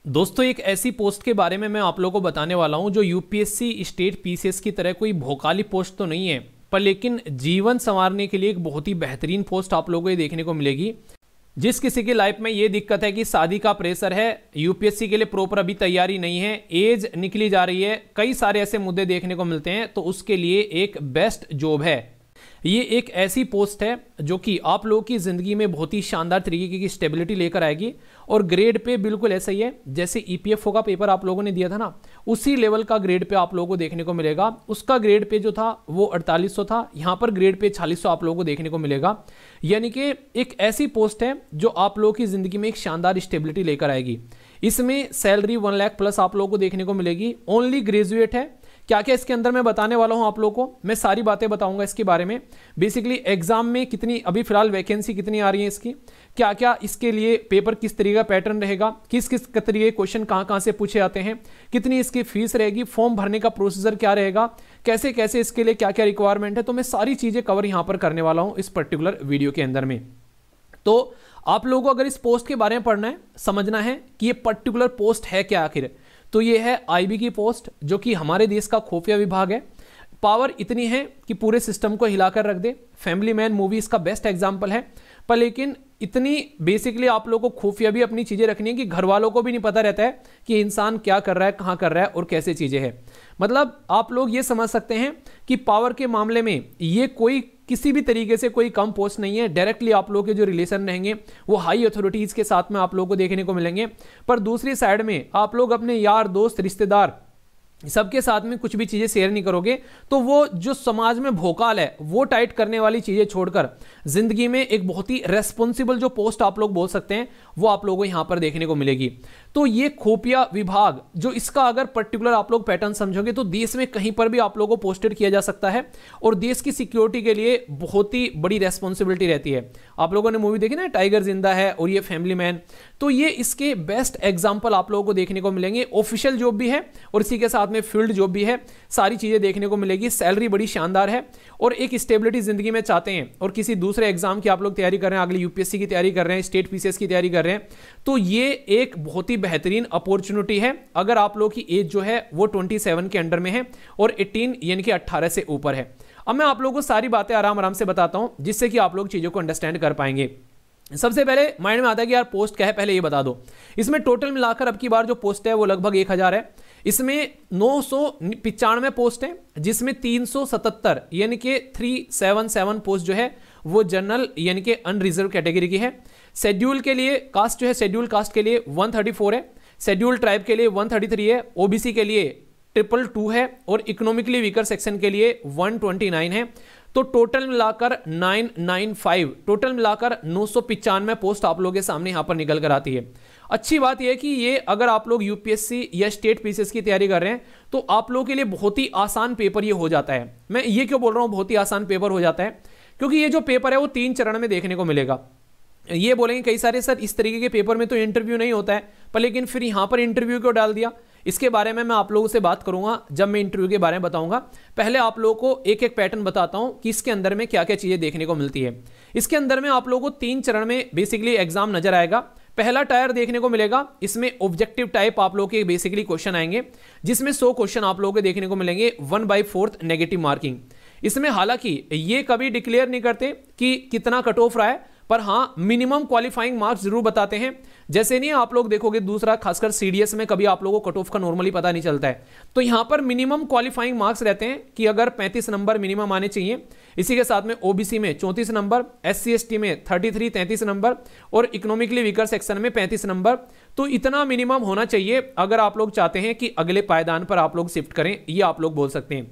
दोस्तों एक ऐसी पोस्ट के बारे में मैं आप लोगों को बताने वाला हूं जो यूपीएससी स्टेट पीसीएस की तरह कोई भोकाली पोस्ट तो नहीं है, पर लेकिन जीवन संवारने के लिए एक बहुत ही बेहतरीन पोस्ट आप लोगों को देखने को मिलेगी। जिस किसी की लाइफ में ये दिक्कत है कि शादी का प्रेशर है, यूपीएससी के लिए प्रॉपर अभी तैयारी नहीं है, एज निकली जा रही है, कई सारे ऐसे मुद्दे देखने को मिलते हैं, तो उसके लिए एक बेस्ट जॉब है। ये एक ऐसी पोस्ट है जो कि आप लोगों की ज़िंदगी में बहुत ही शानदार तरीके की स्टेबिलिटी लेकर आएगी और ग्रेड पे बिल्कुल ऐसा ही है जैसे ईपीएफओ का पेपर आप लोगों ने दिया था ना, उसी लेवल का ग्रेड पे आप लोगों को देखने को मिलेगा। उसका ग्रेड पे जो था वो 4800 था, यहाँ पर ग्रेड पे 4600 आप लोगों को देखने को मिलेगा। यानी कि एक ऐसी पोस्ट है जो आप लोगों की ज़िंदगी में एक शानदार स्टेबिलिटी लेकर आएगी। इसमें सैलरी 1 लाख प्लस आप लोगों को देखने को मिलेगी। ओनली ग्रेजुएट है। क्या क्या इसके अंदर मैं बताने वाला हूं आप लोगों को, मैं सारी बातें बताऊंगा इसके बारे में। बेसिकली एग्जाम में कितनी अभी फिलहाल वैकेंसी कितनी आ रही है इसकी, क्या क्या इसके लिए पेपर किस तरीके का पैटर्न रहेगा, किस किस तरीके के क्वेश्चन कहां से पूछे जाते हैं, कितनी इसकी फीस रहेगी, फॉर्म भरने का प्रोसीजर क्या रहेगा, कैसे कैसे इसके लिए क्या क्या रिक्वायरमेंट है, तो मैं सारी चीजें कवर यहां पर करने वाला हूं इस पर्टिकुलर वीडियो के अंदर में। तो आप लोगों को अगर इस पोस्ट के बारे में पढ़ना है, समझना है कि ये पर्टिकुलर पोस्ट है क्या आखिर, तो ये है आईबी की पोस्ट जो कि हमारे देश का खुफिया विभाग है। पावर इतनी है कि पूरे सिस्टम को हिलाकर रख दे। फैमिली मैन मूवी इसका बेस्ट एग्जांपल है। पर लेकिन इतनी बेसिकली आप लोगों को खुफिया भी अपनी चीजें रखनी है कि घर वालों को भी नहीं पता रहता है कि इंसान क्या कर रहा है, कहां कर रहा है और कैसे चीजें हैं। मतलब आप लोग ये समझ सकते हैं कि पावर के मामले में ये कोई किसी भी तरीके से कोई कम पोस्ट नहीं है। डायरेक्टली आप लोगों के जो रिलेशन रहेंगे वो हाई अथॉरिटीज के साथ में आप लोगों को देखने को मिलेंगे। पर दूसरी साइड में आप लोग अपने यार दोस्त रिश्तेदार सबके साथ में कुछ भी चीजें शेयर नहीं करोगे, तो वो जो समाज में भोकाल है वो टाइट करने वाली चीजें छोड़कर जिंदगी में एक बहुत ही रेस्पॉन्सिबल जो पोस्ट आप लोग बोल सकते हैं वो आप लोगों को यहां पर देखने को मिलेगी। तो ये खुफिया विभाग जो इसका अगर पर्टिकुलर आप लोग पैटर्न समझोगे तो देश में कहीं पर भी आप लोगों को पोस्टेड किया जा सकता है और देश की सिक्योरिटी के लिए बहुत ही बड़ी रेस्पॉन्सिबिलिटी रहती है। आप लोगों ने मूवी देखी ना, टाइगर जिंदा है और ये फैमिली मैन, तो ये इसके बेस्ट एग्जाम्पल आप लोगों को देखने को मिलेंगे। ऑफिशियल जॉब भी है और इसी के साथ में फील्ड जॉब भी है, सारी चीजें देखने को मिलेगी। सैलरी बड़ी शानदार है और एक स्टेबिलिटी जिंदगी में चाहते हैं और किसी दूसरे एग्जाम की आप लोग तैयारी कर रहे हैं, अगली यूपीएससी की तैयारी कर रहे हैं, स्टेट पीसीएस की तैयारी कर रहे हैं, तो ये एक बहुत ही बेहतरीन अपॉर्चुनिटी है अगर आप लोग की एज जो है वो 27 के अंडर में है और 18 यानी कि 18 से ऊपर है। अब मैं आप लोगों को सारी बातें आराम आराम से बताता हूं जिससे कि आप लोग चीजों को अंडरस्टैंड कर पाएंगे। सबसे पहले माइंड में आता है कि यार पोस्ट क्या है, पहले ये बता दो। इसमें टोटल मिलाकर अब की बार जो पोस्ट है वो लगभग 1000 है। इसमें 995 पोस्ट है जिसमें 377 यानी कि 377 पोस्ट जो है वो जनरल यानी कि अनरिजर्व कैटेगरी की है। शेड्यूल के लिए कास्ट जो है, शेड्यूल कास्ट के लिए 134 है, शेड्यूल ट्राइब के लिए 133 है, ओबीसी के लिए 222 है और इकोनॉमिकली वीकर सेक्शन के लिए 129 है। तो टोटल मिलाकर 995, टोटल मिलाकर 995 पोस्ट आप लोगों के सामने यहां पर निकल कर आती है। अच्छी बात यह है कि ये अगर आप लोग यूपीएससी या स्टेट पीसीएस की तैयारी कर रहे हैं तो आप लोगों के लिए बहुत ही आसान पेपर ये हो जाता है। मैं ये क्यों बोल रहा हूं बहुत ही आसान पेपर हो जाता है, क्योंकि ये जो पेपर है वो 3 चरण में देखने को मिलेगा। ये बोलेंगे कई सारे सर इस तरीके के पेपर में तो इंटरव्यू नहीं होता है, पर लेकिन फिर यहां पर इंटरव्यू क्यों डाल दिया, इसके बारे में मैं आप लोगों से बात करूंगा जब मैं इंटरव्यू के बारे में बताऊंगा। पहले आप लोगों को एक एक पैटर्न बताता हूं कि इसके अंदर में क्या क्या चीजें देखने को मिलती है। इसके अंदर में आप लोगों को 3 चरण में बेसिकली एग्जाम नजर आएगा। पहला टायर देखने को मिलेगा, इसमें ऑब्जेक्टिव टाइप आप लोगों के बेसिकली क्वेश्चन आएंगे जिसमें 100 क्वेश्चन आप लोगों को देखने को मिलेंगे, 1/4 नेगेटिव मार्किंग। इसमें हालांकि ये कभी डिक्लेयर नहीं करते कि कितना कट ऑफ रहा है, पर हां मिनिमम क्वालिफाइंग मार्क्स जरूर बताते हैं। जैसे नहीं आप लोग देखोगे दूसरा खासकर सीडीएस में कभी आप लोगों को कट ऑफ का नॉर्मली पता नहीं चलता है, तो यहां पर मिनिमम क्वालिफाइंग मार्क्स रहते हैं कि अगर 35 नंबर मिनिमम आने चाहिए। इसी के साथ में ओबीसी में 34 नंबर, एससी एसटी में 33 नंबर और इकोनॉमिकली वीकर सेक्शन में 35 नंबर। तो इतना मिनिमम होना चाहिए अगर आप लोग चाहते हैं कि अगले पायदान पर आप लोग शिफ्ट करें, ये आप लोग बोल सकते हैं।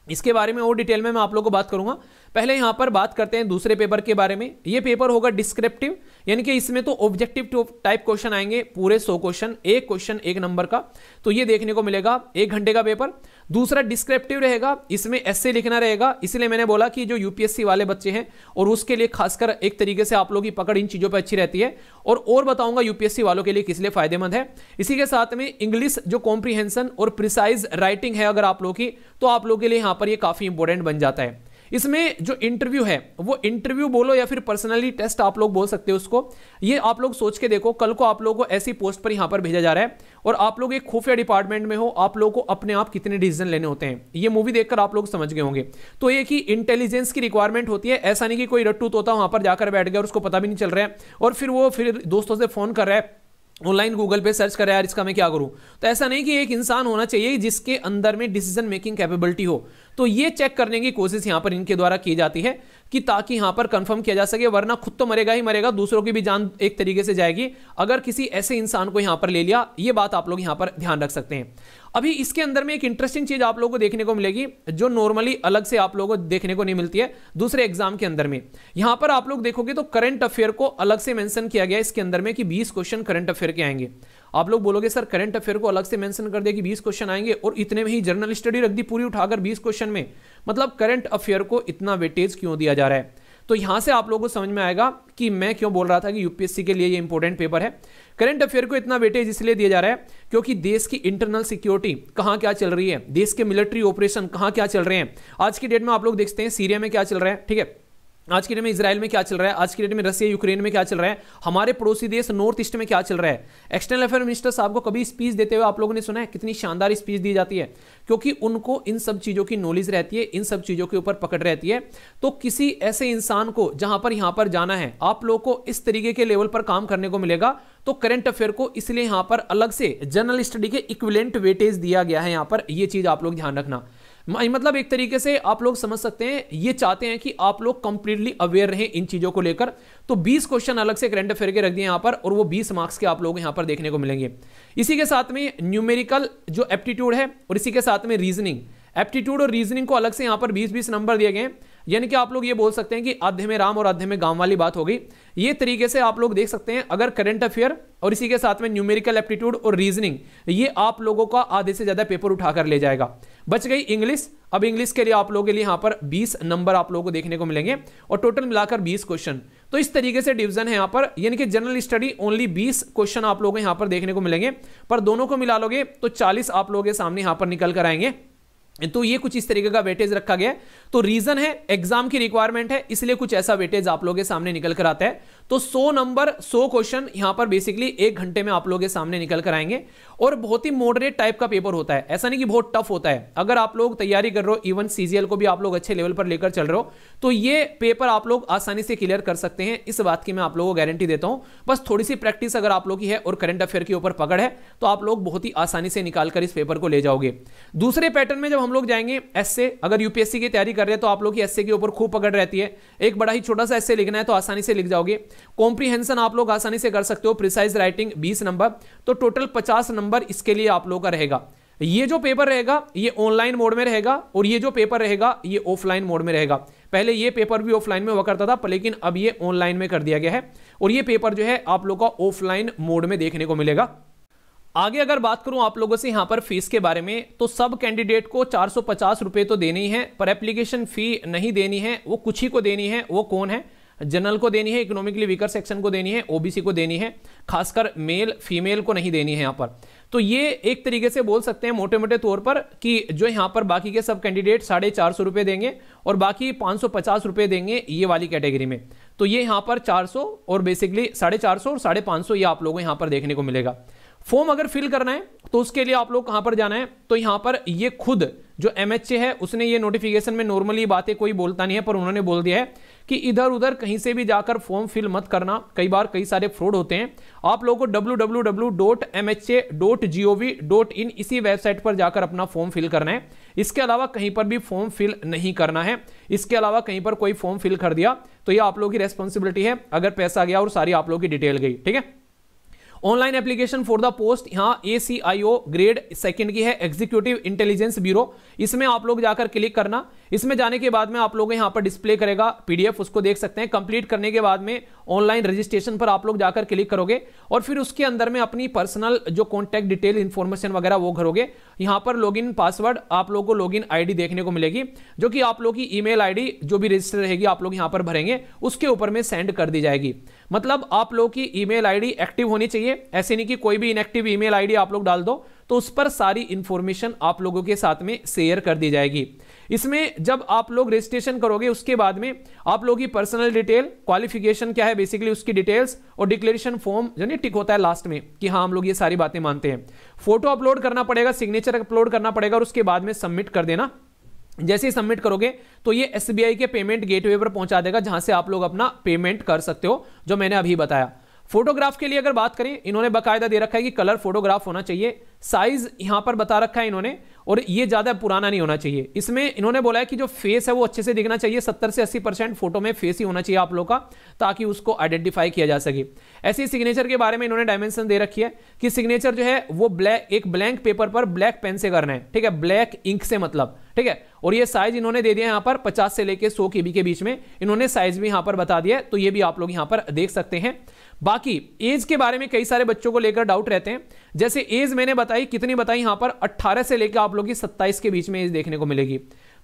इसके बारे में और डिटेल में मैं आप लोगों को बात करूंगा। पहले यहां पर बात करते हैं दूसरे पेपर के बारे में। यह पेपर होगा डिस्क्रिप्टिव, यानी कि इसमें तो ऑब्जेक्टिव टाइप क्वेश्चन आएंगे पूरे 100 क्वेश्चन, एक क्वेश्चन 1 नंबर का, तो ये देखने को मिलेगा 1 घंटे का पेपर। दूसरा डिस्क्रिप्टिव रहेगा, इसमें एस्से लिखना रहेगा। इसलिए मैंने बोला कि जो यूपीएससी वाले बच्चे हैं और उसके लिए खासकर एक तरीके से आप लोगों की पकड़ इन चीजों पर अच्छी रहती है, और बताऊंगा यूपीएससी वालों के लिए किस लिए फायदेमंद है। इसी के साथ में इंग्लिश जो कॉम्प्रीहेंशन और प्रिसाइज राइटिंग है अगर आप लोगों की, तो आप लोगों के लिए यहां पर ये काफी इंपॉर्टेंट बन जाता है। इसमें जो इंटरव्यू है वो इंटरव्यू बोलो या फिर पर्सनली टेस्ट आप लोग बोल सकते हो उसको। ये आप लोग सोच के देखो, कल को आप लोगों को ऐसी पोस्ट पर यहां पर भेजा जा रहा है और आप लोग एक खुफिया डिपार्टमेंट में हो, आप लोगों को अपने आप कितने डिसीजन लेने होते हैं, ये मूवी देखकर आप लोग समझ गए होंगे। तो एक ही इंटेलिजेंस की रिक्वायरमेंट होती है, ऐसा नहीं कि कोई रट्टू तोता वहां पर जाकर बैठ गया और उसको पता भी नहीं चल रहा है और फिर वो फिर दोस्तों से फोन कर रहा है, ऑनलाइन गूगल पे सर्च करे यार इसका मैं क्या करूं। तो ऐसा नहीं कि एक इंसान होना चाहिए जिसके अंदर में डिसीजन मेकिंग कैपेबिलिटी हो। तो ये चेक करने की कोशिश यहां पर इनके द्वारा की जाती है कि ताकि यहां पर कंफर्म किया जा सके, वरना खुद तो मरेगा ही मरेगा, दूसरों की भी जान एक तरीके से जाएगी अगर किसी ऐसे इंसान को यहां पर ले लिया। ये बात आप लोग यहां पर ध्यान रख सकते हैं। अभी इसके अंदर में एक इंटरेस्टिंग चीज आप लोगों को देखने को मिलेगी जो नॉर्मली अलग से आप लोगों को देखने को नहीं मिलती है दूसरे एग्जाम के अंदर में। यहां पर आप लोग देखोगे तो करंट अफेयर को अलग से मेंशन किया गया इसके अंदर में कि 20 क्वेश्चन करंट अफेयर के आएंगे। आप लोग बोलोगे सर करंट अफेयर को अलग से मेंशन कर दिया कि 20 क्वेश्चन आएंगे और इतने में ही जनरल स्टडी रख दी पूरी उठाकर 20 क्वेश्चन में, मतलब करंट अफेयर को इतना वेटेज क्यों दिया जा रहा है। तो यहां से आप लोगों को समझ में आएगा कि मैं क्यों बोल रहा था कि यूपीएससी के लिए ये इंपॉर्टेंट पेपर है। करंट अफेयर को इतना वेटेज इसलिए दिया जा रहा है क्योंकि देश की इंटरनल सिक्योरिटी कहां क्या चल रही है, देश के मिलिट्री ऑपरेशन कहां क्या चल रहे हैं। आज की डेट में आप लोग देखते हैं सीरिया में क्या चल रहा है, ठीक है, आज की डेट में इजराइल में क्या चल रहा है, आज की डेट में रसिया यूक्रेन में क्या चल रहा है, हमारे पड़ोसी देश नॉर्थ ईस्ट में क्या चल रहा है। एक्सटर्नल अफेयर मिनिस्टर साहब को कभी स्पीच देते हुए आप लोगों ने सुना है? कितनी शानदार स्पीच दी जाती है, क्योंकि उनको इन सब चीजों की नॉलेज रहती है, इन सब चीजों के ऊपर पकड़ रहती है। तो किसी ऐसे इंसान को जहां पर यहां पर जाना है, आप लोगों को इस तरीके के लेवल पर काम करने को मिलेगा। तो करंट अफेयर को इसलिए यहां पर अलग से जनरल स्टडी के इक्विवेलेंट वेटेज दिया गया है। यहां पर यह चीज आप लोग ध्यान रखना, मतलब एक तरीके से आप लोग समझ सकते हैं ये चाहते हैं कि आप लोग कंप्लीटली अवेयर रहें इन चीजों को लेकर। तो 20 क्वेश्चन अलग से करंट अफेयर के रख दिए यहां पर और वो 20 मार्क्स के आप लोग यहां पर देखने को मिलेंगे। इसी के साथ में न्यूमेरिकल जो एप्टीट्यूड है और इसी के साथ में रीजनिंग, एप्टीट्यूड और रीजनिंग को अलग से यहां पर 20-20 नंबर दिए गए। यानी कि आप लोग ये बोल सकते हैं कि आधे में राम और आधे में गांव वाली बात हो गई। ये तरीके से आप लोग देख सकते हैं अगर करंट अफेयर और इसी के साथ में न्यूमेरिकल एप्टीट्यूड और रीजनिंग, ये आप लोगों का आधे से ज्यादा पेपर उठाकर ले जाएगा। बच गई इंग्लिश। अब इंग्लिश के लिए आप लोगों के लिए यहां पर 20 नंबर आप लोगों को देखने को मिलेंगे और टोटल मिलाकर 20 क्वेश्चन। तो इस तरीके से डिवीजन है यहां पर, यानी कि जनरल स्टडी ओनली 20 क्वेश्चन आप लोगों को यहां पर देखने को मिलेंगे, पर दोनों को मिला लोगे तो 40 आप लोगों के सामने यहां पर निकल कर आएंगे। तो ये कुछ इस तरीके का वेटेज रखा गया है। तो रीजन है एग्जाम की रिक्वायरमेंट है, इसलिए कुछ ऐसा वेटेज आप लोगों के सामने निकल कर आता है। तो 100 नंबर 100 क्वेश्चन यहां पर बेसिकली 1 घंटे में आप लोगों के सामने निकल कर आएंगे और बहुत ही मॉडरेट टाइप का पेपर होता है, ऐसा नहीं कि बहुत टफ होता है। अगर आप लोग तैयारी कर रहे हो, इवन सीजीएल को भी आप लोग अच्छे लेवल पर लेकर चल रहे हो, तो ये पेपर आप लोग आसानी से क्लियर कर सकते हैं, इस बात की मैं आप लोगों को गारंटी देता हूं। बस थोड़ी सी प्रैक्टिस अगर आप लोग की है और करंट अफेयर के ऊपर पकड़ है तो आप लोग बहुत ही आसानी से निकालकर इस पेपर को ले जाओगे। दूसरे पैटर्न में जब हम लोग जाएंगे एससे, अगर यूपीएससी की तैयारी कर रहे हैं तो आप लोग की एससे के ऊपर खूब पकड़ रहती है। एक बड़ा ही छोटा सा एससे लिखना है तो आसानी से लिख जाओगे। कॉम्प्रिहेंशन आप लोग आसानी से कर सकते हो। प्रिसाइज राइटिंग 20 नंबर, तो टोटल 50 नंबर इसके लिए आप लोगों का रहेगा। ये जो पेपर रहेगा ये ऑनलाइन मोड में रहेगा और ये जो पेपर रहेगा ये ऑफलाइन मोड में रहेगा। पहले ये पेपर भी ऑफलाइन में हुआ करता था, लेकिन अब ये ऑनलाइन में कर दिया गया है और ये पेपर जो है आप लोगों का ऑफलाइन मोड में देखने को मिलेगा। आगे अगर बात करूं आप लोगों से यहां पर फीस के बारे में, तो सब कैंडिडेट को 450 रुपए तो देनी ही है, पर एप्लीकेशन फी नहीं देनी है। वो कुछ ही को देनी है। वो कौन है? जनरल को देनी है, इकोनॉमिकली वीकर सेक्शन को देनी है, ओबीसी को देनी है, खासकर मेल फीमेल को नहीं देनी है यहां पर। तो ये एक तरीके से बोल सकते हैं मोटे मोटे तौर पर कि जो यहां पर बाकी के सब कैंडिडेट 450 रुपए देंगे और बाकी 550 रुपए देंगे ये वाली कैटेगरी में। तो ये यहां पर 400 और बेसिकली 450 और 550 ये आप लोगों को यहां पर देखने को मिलेगा। फॉर्म अगर फिल करना है तो उसके लिए आप लोग कहां पर जाना है? तो यहां पर ये खुद जो एमएचए है उसने ये नोटिफिकेशन में, नॉर्मली बातें कोई बोलता नहीं है पर उन्होंने बोल दिया है कि इधर उधर कहीं से भी जाकर फॉर्म फिल मत करना। कई बार कई सारे फ्रॉड होते हैं। आप लोगों को www.mha.gov.in इसी वेबसाइट पर जाकर अपना फॉर्म फिल करना है। इसके अलावा कहीं पर भी फॉर्म फिल नहीं करना है। इसके अलावा कहीं पर कोई फॉर्म फिल कर दिया तो ये आप लोगों की रेस्पॉन्सिबिलिटी है, अगर पैसा गया और सारी आप लोगों की डिटेल गई। ठीक है। Online application for the post यहां ACIO ग्रेड 2 की है, एग्जीक्यूटिव इंटेलिजेंस ब्यूरो। इसमें आप लोग जाकर क्लिक करना। इसमें जाने के बाद में आप लोग यहां पर डिस्प्ले करेगा PDF, उसको देख सकते हैं। कंप्लीट करने के बाद में ऑनलाइन रजिस्ट्रेशन पर आप लोग जाकर क्लिक करोगे और फिर उसके अंदर में अपनी पर्सनल जो कॉन्टैक्ट डिटेल इंफॉर्मेशन वगैरह वो भरोगे। यहां पर लॉगिन पासवर्ड आप लोगों को लॉगिन ID देखने को मिलेगी, जो कि आप लोग की ईमेल ID जो भी रजिस्टर रहेगी आप लोग यहां पर भरेंगे, उसके ऊपर में सेंड कर दी जाएगी। मतलब आप लोग की ईमेल ID एक्टिव होनी चाहिए। ऐसे नहीं कि कोई भी इनएक्टिव ईमेल ID आप लोग डाल दो तो उस पर सारी इंफॉर्मेशन आप लोगों के साथ में शेयर कर दी जाएगी। इसमें जब आप लोग रजिस्ट्रेशन करोगे उसके बाद में आप लोगों की पर्सनल डिटेल, क्वालिफिकेशन क्या है बेसिकली उसकी डिटेल्स, और डिक्लेरेशन फॉर्म जो नहीं टिक होता है लास्ट में कि हाँ हम लोग ये सारी बातें मानते हैं। फोटो अपलोड करना पड़ेगा, सिग्नेचर अपलोड करना पड़ेगा और उसके बाद में सबमिट कर देना। जैसे ही सबमिट करोगे तो ये एसबीआई के पेमेंट गेटवे पर पहुंचा देगा, जहां से आप लोग अपना पेमेंट कर सकते हो, जो मैंने अभी बताया। फोटोग्राफ के लिए अगर बात करें, इन्होंने बकायदा दे रखा है कि कलर फोटोग्राफ होना चाहिए, साइज यहां पर बता रखा है इन्होंने, और ये ज्यादा पुराना नहीं होना चाहिए। इसमें इन्होंने बोला है कि जो फेस है वो अच्छे से दिखना चाहिए, 70 से 80% फोटो में फेस ही होना चाहिए आप लोग का, ताकि उसको आइडेंटिफाई किया जा सके। ऐसे ही सिग्नेचर के बारे में इन्होंने डायमेंशन दे रखी है कि सिग्नेचर जो है वो एक ब्लैंक पेपर पर ब्लैक पेन से करना है, ठीक है, ब्लैक इंक से मतलब, ठीक है। और ये साइज इन्होंने दे दिया यहां पर 50 से लेके 100 KB के बीच में, इन्होंने साइज भी यहां पर बता दिया है, तो ये भी आप लोग यहां पर देख सकते हैं। बाकी एज के बारे में कई सारे बच्चों को लेकर डाउट रहते हैं। जैसे एज मैंने बताई, कितनी बताई यहां पर, 18 से लेकर आप लोग की 27 के बीच में एज देखने को मिलेगी।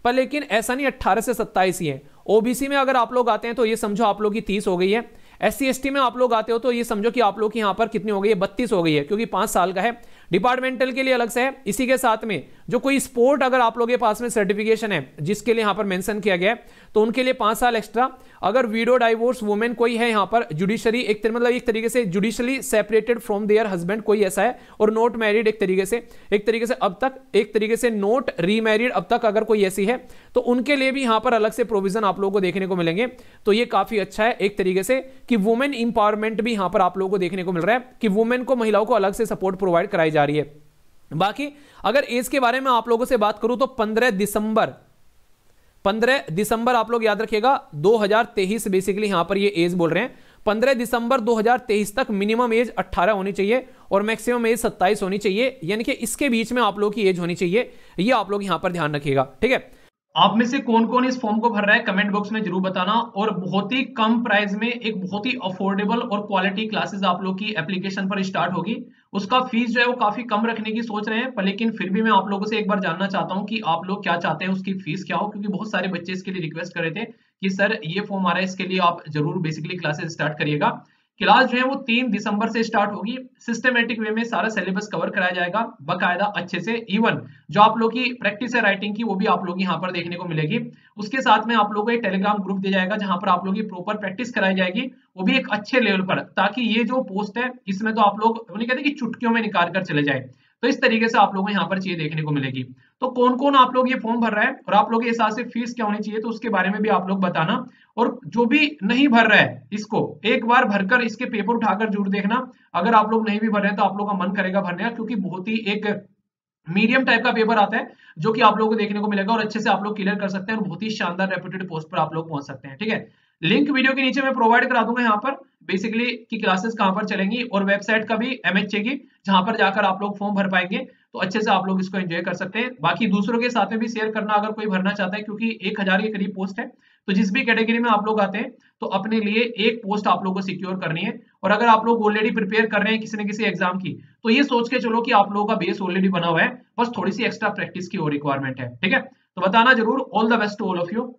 पर लेकिन ऐसा नहीं 18 से 27 ही है। ओबीसी में अगर आप लोग आते हैं तो ये समझो आप लोग की 30 हो गई है। SC ST में आप लोग आते हो तो ये समझो कि आप लोग की यहां पर कितनी हो गई है, 32 हो गई है, क्योंकि 5 साल का है। डिपार्टमेंटल के लिए अलग से है। इसी के साथ में जो कोई स्पोर्ट अगर आप लोगों के पास में सर्टिफिकेशन है जिसके लिए यहां पर मेंशन किया गया है तो उनके लिए 5 साल एक्स्ट्रा। अगर विडो डाइवोर्स वुमेन कोई है यहां पर, जुडिशरी एक तरीके से judicially separated from there husband कोई ऐसा है, और नॉट मैरिड एक तरीके से अब तक, एक तरीके से नॉट रीमैरिड अब तक अगर कोई ऐसी है, तो उनके लिए भी यहां पर अलग से प्रोविजन आप लोगों को देखने को मिलेंगे। तो ये काफी अच्छा है एक तरीके से कि वुमेन इंपावरमेंट भी यहां पर आप लोगों को देखने को मिल रहा है कि वुमेन को, महिलाओं को अलग से सपोर्ट प्रोवाइड कराई जा रही है। बाकी अगर एज के बारे में आप लोगों से बात करूं तो 15 दिसंबर आप लोग याद रखिएगा 2023 बेसिकली यहां पर ये एज बोल रहे हैं। 15 दिसंबर 2023 तक मिनिमम एज 18 होनी चाहिए और मैक्सिमम एज 27 होनी चाहिए, यानी कि इसके बीच में आप लोग की एज होनी चाहिए। ये आप लोग यहां पर ध्यान रखिएगा, ठीक है। आप में से कौन कौन इस फॉर्म को भर रहा है कमेंट बॉक्स में जरूर बताना। और बहुत ही कम प्राइस में एक बहुत ही अफोर्डेबल और क्वालिटी क्लासेस आप लोग की एप्लीकेशन पर स्टार्ट होगी। उसका फीस जो है वो काफी कम रखने की सोच रहे हैं, पर लेकिन फिर भी मैं आप लोगों से एक बार जानना चाहता हूं कि आप लोग क्या चाहते हैं, उसकी फीस क्या हो, क्योंकि बहुत सारे बच्चे इसके लिए रिक्वेस्ट कर रहे थे कि सर ये फॉर्म आ रहा है, इसके लिए आप जरूर बेसिकली क्लासेस स्टार्ट करिएगा। क्लास जो है वो 3 दिसंबर से स्टार्ट होगी। सिस्टमेटिक वे में सारा सिलेबस कवर कराया जाएगा बकायदा अच्छे से। इवन जो आप लोग की प्रैक्टिस है राइटिंग की वो भी आप लोग यहाँ पर देखने को मिलेगी। उसके साथ में आप लोगों को एक टेलीग्राम ग्रुप दिया जाएगा जहां पर आप लोग की प्रॉपर प्रैक्टिस कराई जाएगी, वो भी एक अच्छे लेवल पर, ताकि ये जो पोस्ट है इसमें तो आप लोग नहीं कहते कि चुटकियों में निकाल कर चले जाए। तो इस तरीके से आप लोगों को यहाँ पर चीजें देखने को मिलेगी। तो कौन कौन आप लोग ये फॉर्म भर रहा है और आप लोग के हिसाब से फीस क्या होनी चाहिए, तो उसके बारे में भी आप लोग बताना। और जो भी नहीं भर रहा है इसको एक बार भरकर इसके पेपर उठाकर जरूर देखना। अगर आप लोग नहीं भी भर रहे हैं तो आप लोग का मन करेगा भरने का, क्योंकि बहुत ही एक मीडियम टाइप का पेपर आता है जो कि आप लोगों को देखने को मिलेगा और अच्छे से आप लोग क्लियर कर सकते हैं और बहुत ही शानदार रेप्यूटेड पोस्ट पर आप लोग पहुंच सकते हैं, ठीक है। लिंक वीडियो के नीचे मैं प्रोवाइड करा दूंगा यहाँ पर बेसिकली की क्लासेस कहां पर चलेंगी, और वेबसाइट का भी MHA की, जहां पर जाकर आप लोग फॉर्म भर पाएंगे तो अच्छे से आप लोग इसको एंजॉय कर सकते हैं। बाकी दूसरों के साथ में भी शेयर करना अगर कोई भरना चाहता है, क्योंकि 1000 के करीब पोस्ट है। तो जिस भी कैटेगरी में आप लोग आते हैं तो अपने लिए एक पोस्ट आप लोग को सिक्योर करनी है। और अगर आप लोग ऑलरेडी प्रिपेयर कर रहे हैं किसी न किसी एग्जाम की, तो ये सोच के चलो कि आप लोगों का बेस ऑलरेडी बना हुआ है, बस थोड़ी सी एक्स्ट्रा प्रैक्टिस की और रिक्वायरमेंट है, ठीक है। तो बताना जरूर। All the best to all of you.